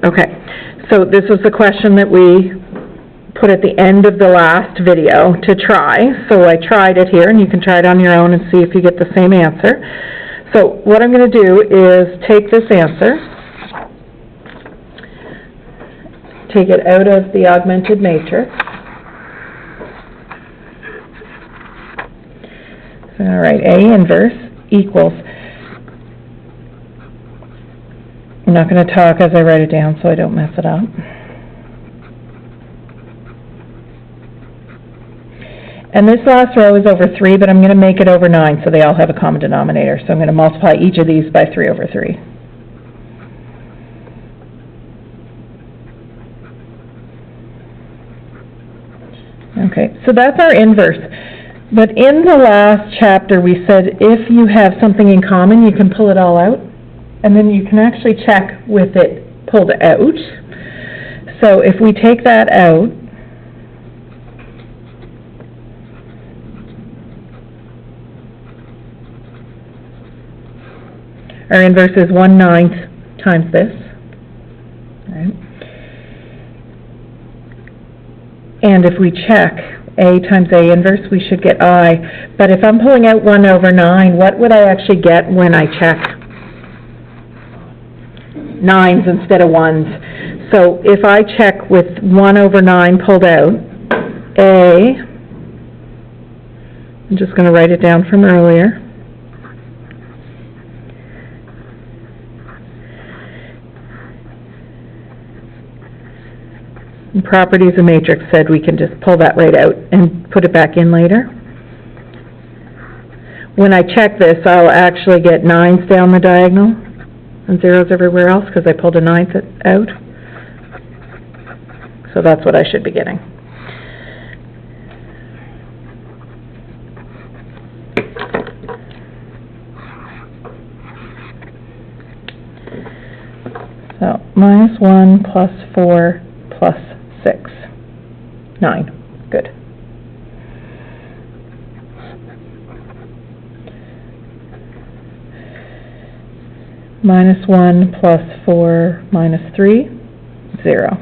Okay, so this was the question that we put at the end of the last video to try. So I tried it here, and you can try it on your own and see if you get the same answer. So what I'm going to do is take this answer, take it out of the augmented matrix. So I'm going to write A inverse equals, I'm not going to talk as I write it down so I don't mess it up. And this last row is over 3, but I'm going to make it over 9 so they all have a common denominator. So I'm going to multiply each of these by 3 over 3. Okay, so that's our inverse. But in the last chapter we said if you have something in common you can pull it all out, and then you can actually check with it pulled out. So if we take that out, our inverse is 1/9 times this. Right. And if we check A times A inverse, we should get I. But if I'm pulling out 1 over 9, what would I actually get when I check? 9s instead of 1s. So if I check with 1 over 9 pulled out, A, I'm just going to write it down from earlier. And properties of matrix said we can just pull that right out and put it back in later. When I check this, I'll actually get 9s down the diagonal and 0s everywhere else because I pulled a 9th out. So that's what I should be getting. So -1 plus 4 plus 6. 9. Good. -1 plus 4 minus 3, 0.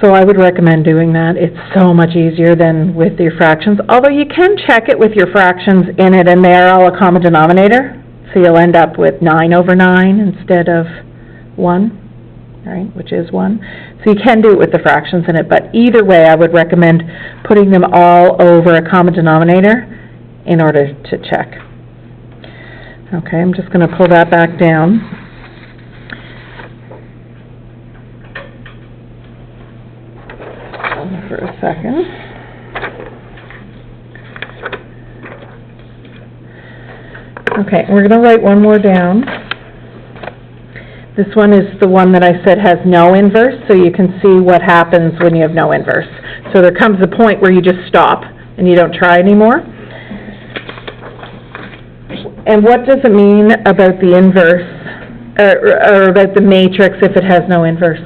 So I would recommend doing that. It's so much easier than with your fractions, although you can check it with your fractions in it and they're all a common denominator, so you'll end up with 9 over 9 instead of 1, right, which is 1. So you can do it with the fractions in it, but either way I would recommend putting them all over a common denominator in order to check. Okay, I'm just going to pull that back down. For a second. Okay, we're going to write one more down. This one is the one that I said has no inverse, so you can see what happens when you have no inverse. So there comes a point where you just stop and you don't try anymore. And what does it mean about the inverse, or about the matrix if it has no inverse?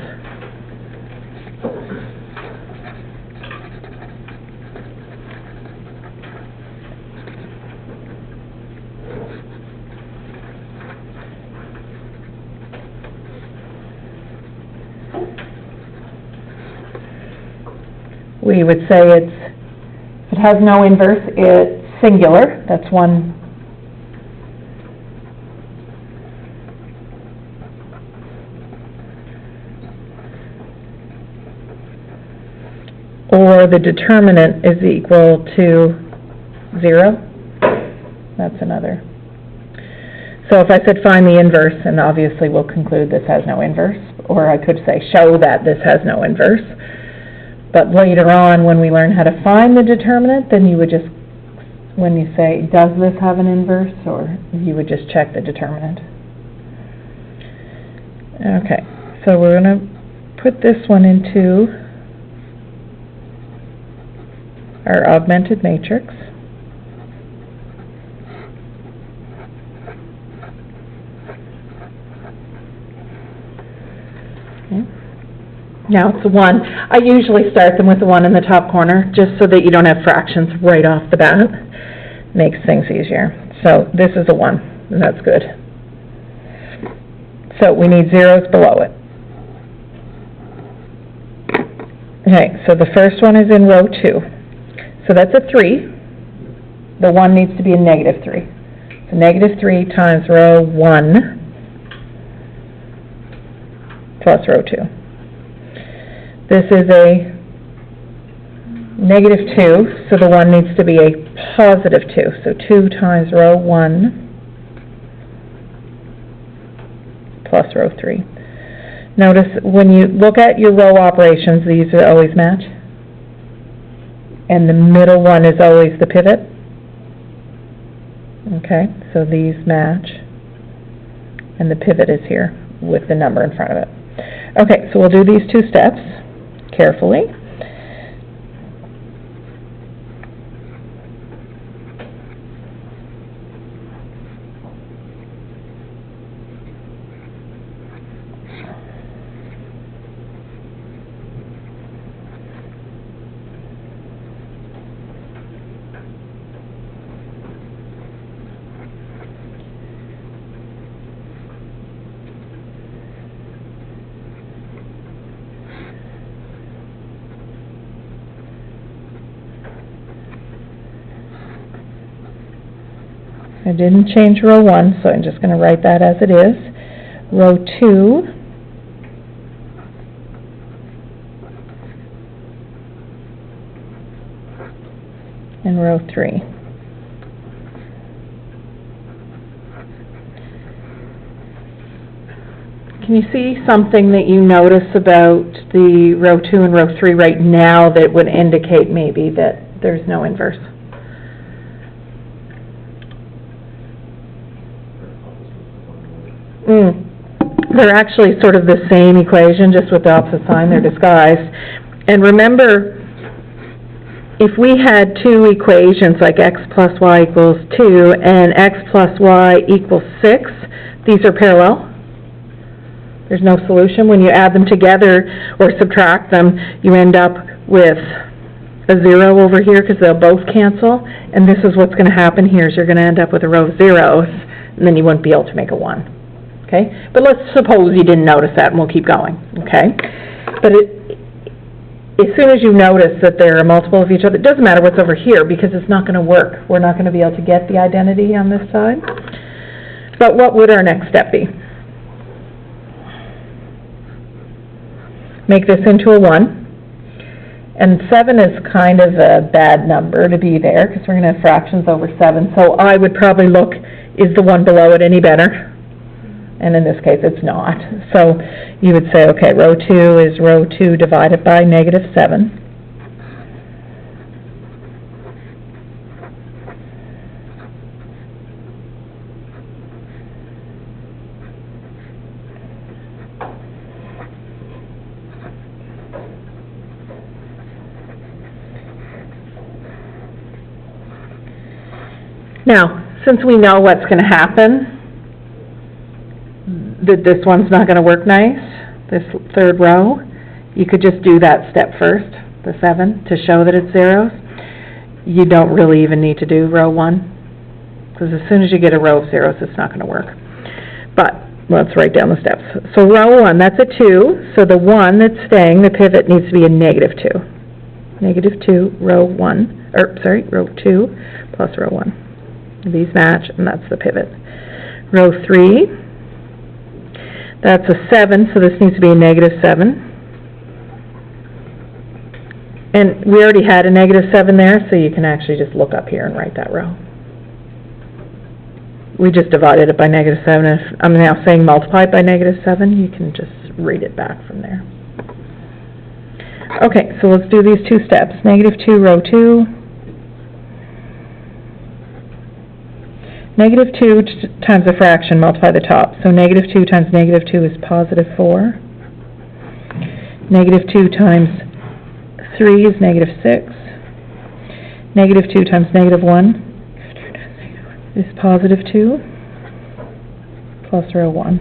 We would say if it has no inverse, it's singular. That's one. Or the determinant is equal to 0. That's another. So if I said find the inverse, and obviously we'll conclude this has no inverse, or I could say show that this has no inverse. But later on, when we learn how to find the determinant, then you would just, when you say, does this have an inverse, or you would just check the determinant. Okay, so we're going to put this one into our augmented matrix. Okay. Now it's 1. I usually start them with the 1 in the top corner, just so that you don't have fractions right off the bat. Makes things easier. So this is a 1, and that's good. So we need zeros below it. Okay, so the first one is in row 2. So that's a 3. The 1 needs to be a negative 3. So negative 3 times row 1 plus row 2. This is a negative 2, so the 1 needs to be a positive 2. So 2 times row 1 plus row 3. Notice when you look at your row operations, these are always match. And the middle one is always the pivot. Okay, so these match. And the pivot is here with the number in front of it. Okay, so we'll do these 2 steps carefully. I didn't change row 1, so I'm just going to write that as it is. Row 2, and row 3. Can you see something that you notice about the row 2 and row 3 right now that would indicate maybe that there's no inverse? They're actually sort of the same equation, just with the opposite sign. They're disguised. And remember, if we had 2 equations, like x plus y equals 2 and x plus y equals 6, these are parallel. There's no solution. When you add them together or subtract them, you end up with a 0 over here because they'll both cancel. And this is what's going to happen here, is you're going to end up with a row of zeros, and then you wouldn't be able to make a 1. Okay? But let's suppose you didn't notice that, and we'll keep going. Okay? But as soon as you notice that there are multiple of each other, it doesn't matter what's over here, because it's not going to work. We're not going to be able to get the identity on this side. But what would our next step be? Make this into a 1. And 7 is kind of a bad number to be there, because we're going to have fractions over 7. So I would probably look, is the one below it any better? And in this case, it's not. So you would say, okay, row 2 is row 2 divided by negative 7. Now, since we know what's going to happen, that this one's not going to work nice, this third row, you could just do that step first, the 7, to show that it's zeros. You don't really even need to do row 1, because as soon as you get a row of zeros, it's not going to work. But let's write down the steps. So row 1, that's a 2, so the 1 that's staying, the pivot needs to be a negative 2. Negative 2, row 1, row 2 plus row 1. These match, and that's the pivot. Row 3, that's a 7, so this needs to be a negative 7. And we already had a negative 7 there, so you can actually just look up here and write that row. We just divided it by negative 7. If I'm now saying multiply it by negative 7, you can just read it back from there. Okay, so let's do these two steps. -2, row 2. -2 times a fraction, multiply the top. So -2 times -2 is +4. -2 times 3 is -6. -2 times -1 is +2, plus row 1.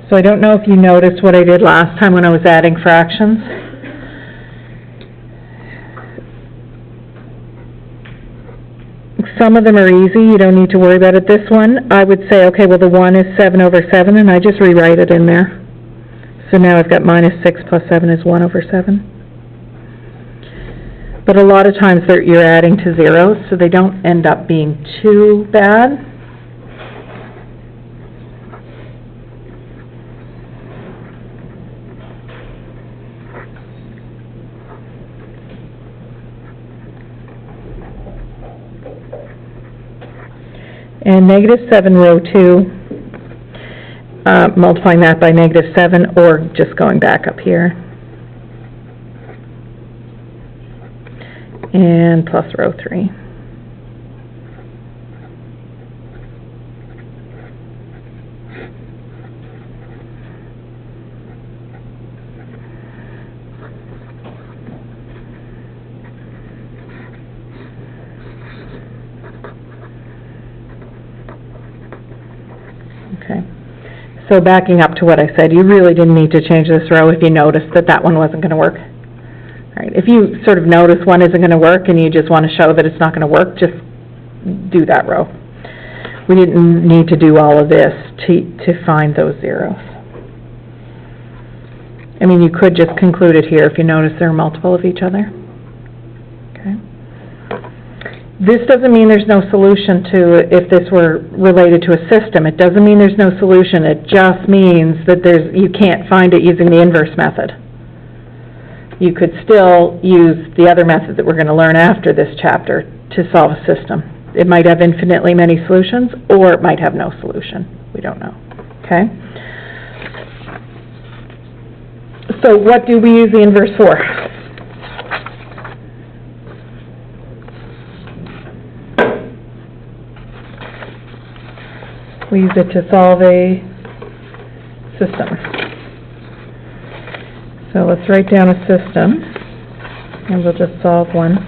So I don't know if you noticed what I did last time when I was adding fractions. Some of them are easy, you don't need to worry about it. This one, I would say, okay, well the 1 is 7/7, and I just rewrite it in there. So now I've got -6 plus 7 is 1/7. But a lot of times you're adding to zeros, so they don't end up being too bad. And -7 row 2, multiplying that by -7, or just going back up here. And plus row 3. Okay. So backing up to what I said, you really didn't need to change this row if you noticed that that one wasn't going to work. All right. If you sort of notice one isn't going to work and you just want to show that it's not going to work, just do that row. We didn't need to do all of this to find those zeros. I mean, you could just conclude it here if you notice they're a multiple of each other. Okay. This doesn't mean there's no solution to if this were related to a system. It doesn't mean there's no solution. It just means that you can't find it using the inverse method. You could still use the other method that we're going to learn after this chapter to solve a system. It might have infinitely many solutions, or it might have no solution. We don't know. Okay? So what do we use the inverse for? We use it to solve a system. So let's write down a system, and we'll just solve one.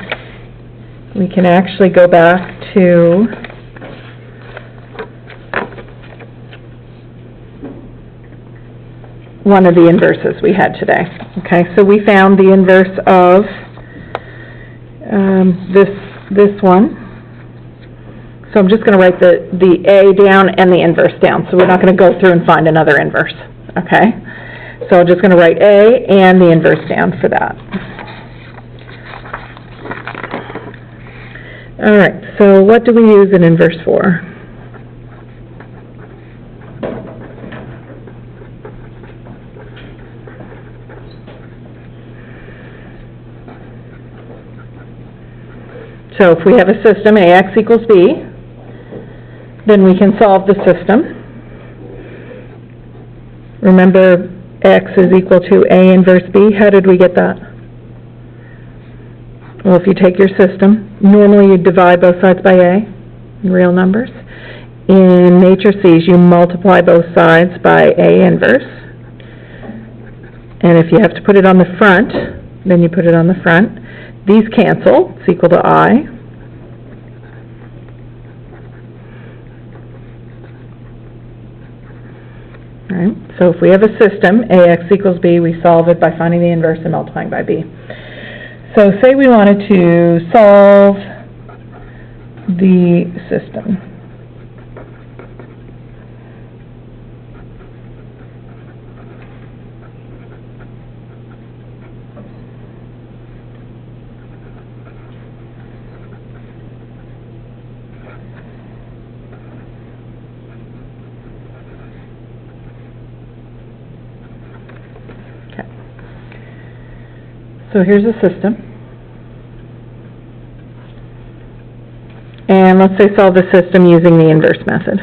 We can actually go back to one of the inverses we had today. Okay, so we found the inverse of this one. So I'm just going to write the A down and the inverse down, so we're not going to go through and find another inverse. Okay? So I'm just going to write A and the inverse down for that. All right, so what do we use an inverse for? So if we have a system, AX equals B, then we can solve the system. Remember, X is equal to A inverse B. How did we get that? Well, if you take your system, normally you divide both sides by A in real numbers. In matrices, you multiply both sides by A inverse. And if you have to put it on the front, then you put it on the front. These cancel. It's equal to I. All right. So if we have a system, AX equals B, we solve it by finding the inverse and multiplying by B. So say we wanted to solve the system. So here's a system. And let's say solve the system using the inverse method.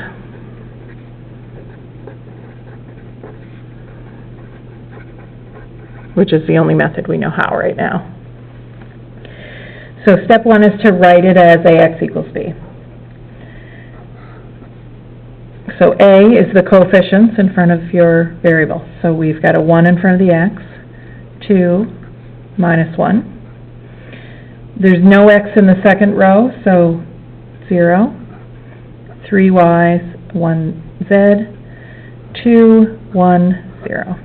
which is the only method we know how right now. So step one is to write it as ax equals b. So a is the coefficients in front of your variable. So we've got a 1 in front of the x, 2 minus 1. There's no x in the second row, so 0. 3 y's, 1 z, 2, 1, 0.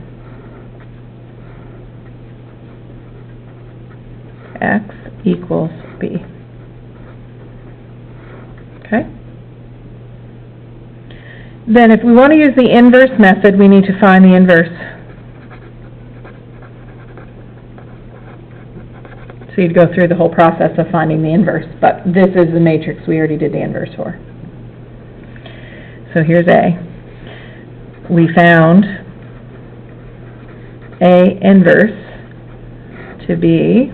X equals b. Okay? Then if we want to use the inverse method, we need to find the inverse. So you'd go through the whole process of finding the inverse, but this is the matrix we already did the inverse for. So here's A. We found A inverse to be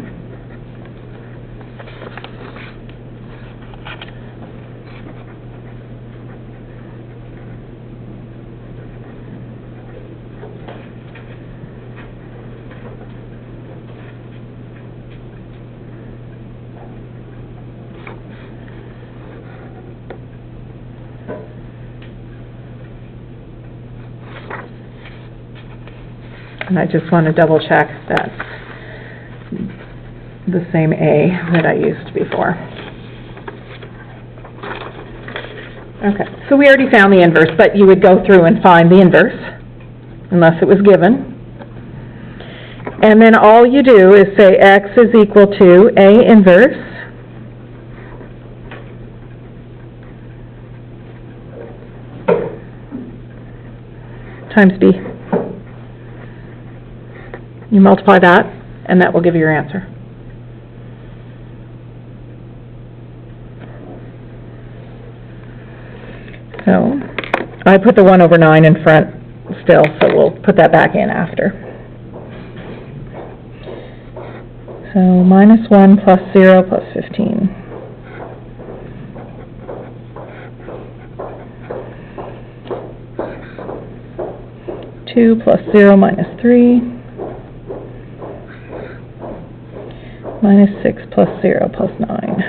and I just want to double check that's the same A that I used before. Okay, so we already found the inverse, but you would go through and find the inverse, unless it was given. And then all you do is say x is equal to A inverse times B. You multiply that, and that will give you your answer. So, I put the 1/9 in front still, so we'll put that back in after. So, -1 plus 0 plus 15. Two plus 0 minus 3. Minus 6 plus 0 plus 9.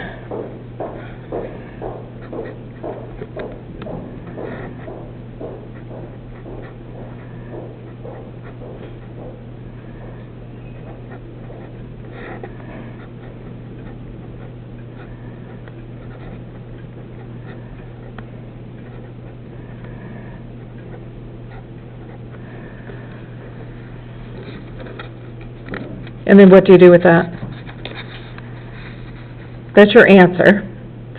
And then what do you do with that? That's your answer,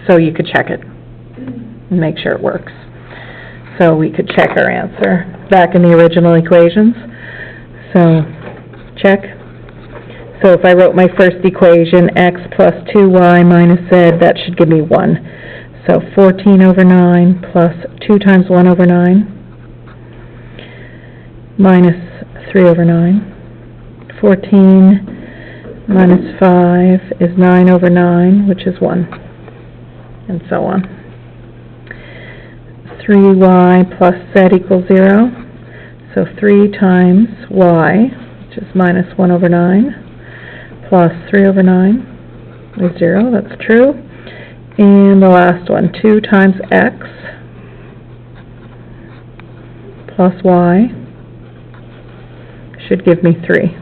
so you could check it and make sure it works. So we could check our answer back in the original equations. So, check. So if I wrote my first equation, x plus 2y minus z, that should give me 1. So 14/9 plus 2 times 1/9 minus 3/9. 14 minus 5 is 9/9, which is 1, and so on. 3y plus z equals 0, so 3 times y, which is minus 1/9, plus 3/9 is 0, that's true. And the last one, 2 times x plus y should give me 3.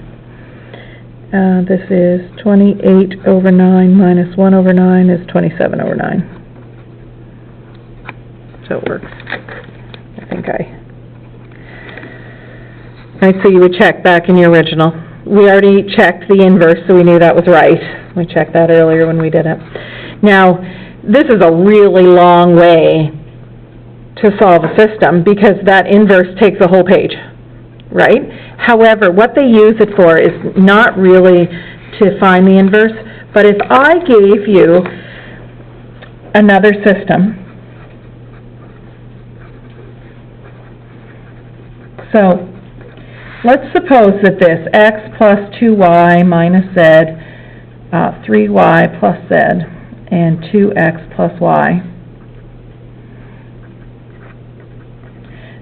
This is 28/9 minus 1/9 is 27/9. So it works. I think Right, so you would check back in your original. We already checked the inverse, so we knew that was right. We checked that earlier when we did it. Now, this is a really long way to solve a system because that inverse takes a whole page, right? However, what they use it for is not really to find the inverse, but if I gave you another system, so let's suppose that this x plus 2y minus z, 3y plus z, and 2x plus y.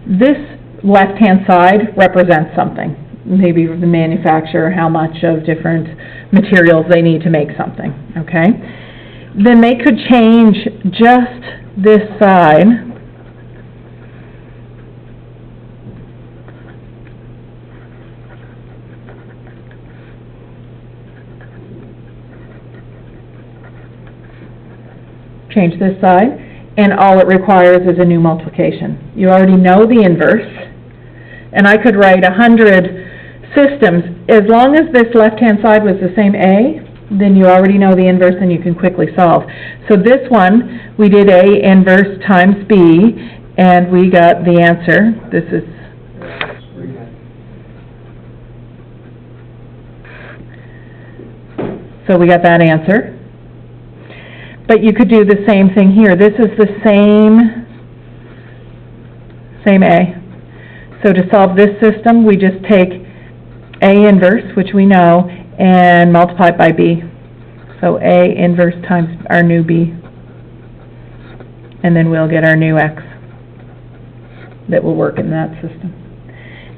This left-hand side represents something. maybe the manufacturer, how much of different materials they need to make something, okay? Then they could change just this side. Change this side, and all it requires is a new multiplication. You already know the inverse, and I could write 100 systems. As long as this left-hand side was the same A, then you already know the inverse and you can quickly solve. So this one, we did A inverse times B, and we got the answer. This is so we got that answer. But you could do the same thing here. This is the same A. So to solve this system, we just take A inverse, which we know, and multiply it by B. So A inverse times our new B. And then we'll get our new X that will work in that system.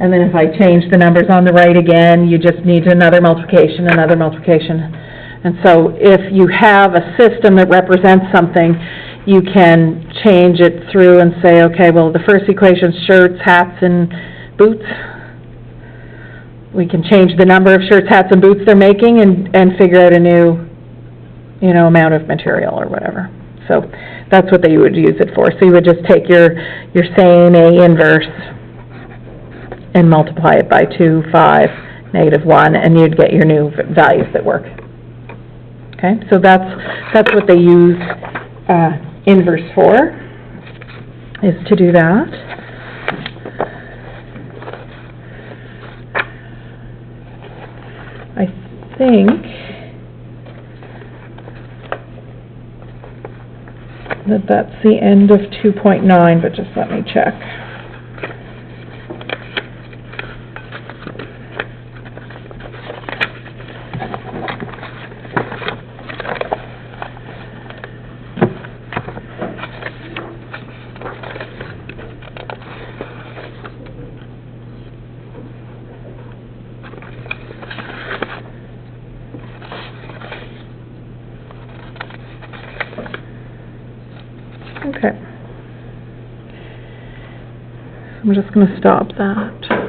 And then if I change the numbers on the right again, you just need another multiplication, another multiplication. And so if you have a system that represents something, you can change it through and say, okay, well, the first equation is shirts, hats, and boots. We can change the number of shirts, hats, and boots they're making and figure out a new, amount of material or whatever. So that's what they would use it for. So you would just take your same A inverse and multiply it by 2, 5, -1, and you'd get your new values that work. Okay, so that's what they use inverse for, is to do that. I think that's the end of 2.9, but just let me check. Okay. I'm just going to stop that.